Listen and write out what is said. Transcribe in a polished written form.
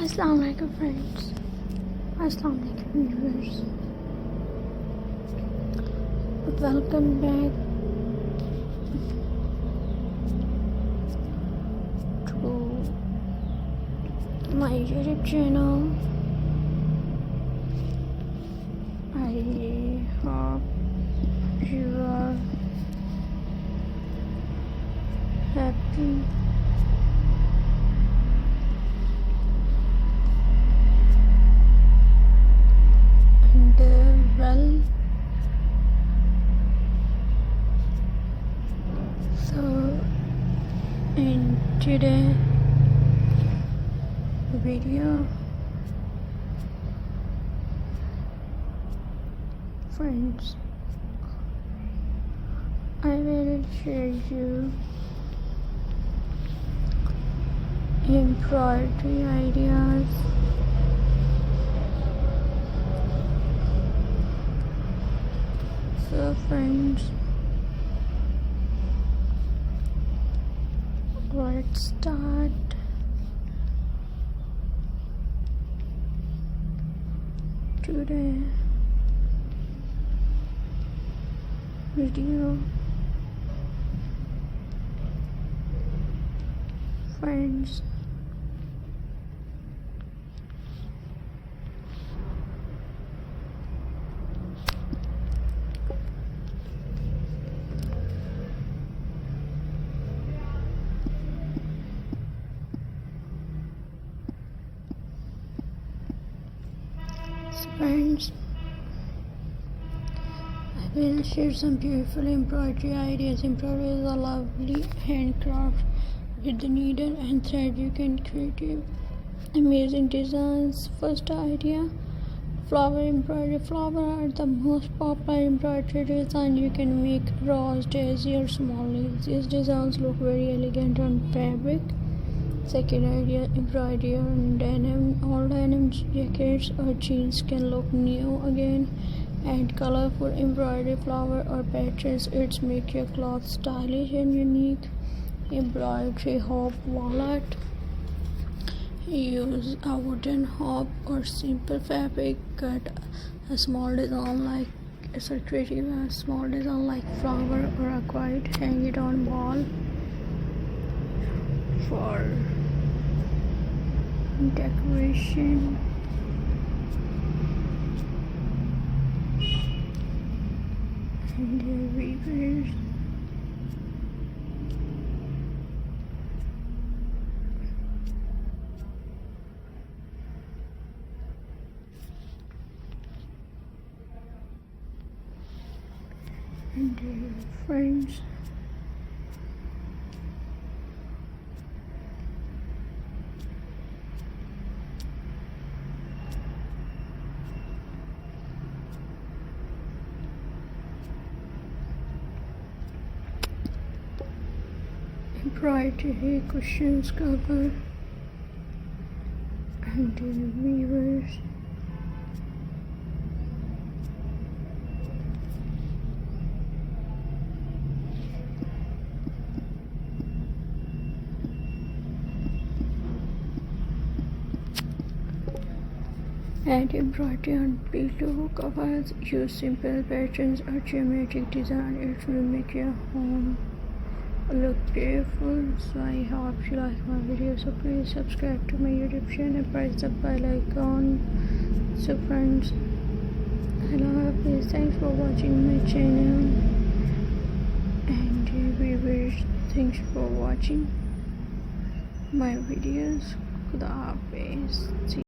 Assalamu alaikum friends. Assalamu alaikum viewers. Welcome back to my YouTube channel. I hope you are happy and well. So in today video, friends, I will share you embroidery ideas. So friends, let's start. Today video, friends. Friends, I will share some beautiful embroidery ideas. Embroidery is a lovely handcraft with the needle and thread. You can create amazing designs. First idea, flower embroidery. Flowers are the most popular embroidery design. You can make rose, daisy or small leaves. These designs look very elegant on fabric. Second idea, embroidery on denim. All denim jackets or jeans can look new again. Add colorful embroidery, flower or patterns. It's make your clothes stylish and unique. Embroidery hoop wallet. Use a wooden hoop or simple fabric. Cut a small design like a small design like flower or a kite. Hang it on wall for decoration. And the weavers. And the friends. Embroidery cushions cover and the weavers. Add embroidery on pillow covers. Use simple patterns or geometric design. It will make your home look beautiful. So I hope you like my video. So please subscribe to my YouTube channel and press the bell icon. So friends, hello, please, thanks for watching my channel, and viewers, thanks for watching my videos. Khuda Hafiz.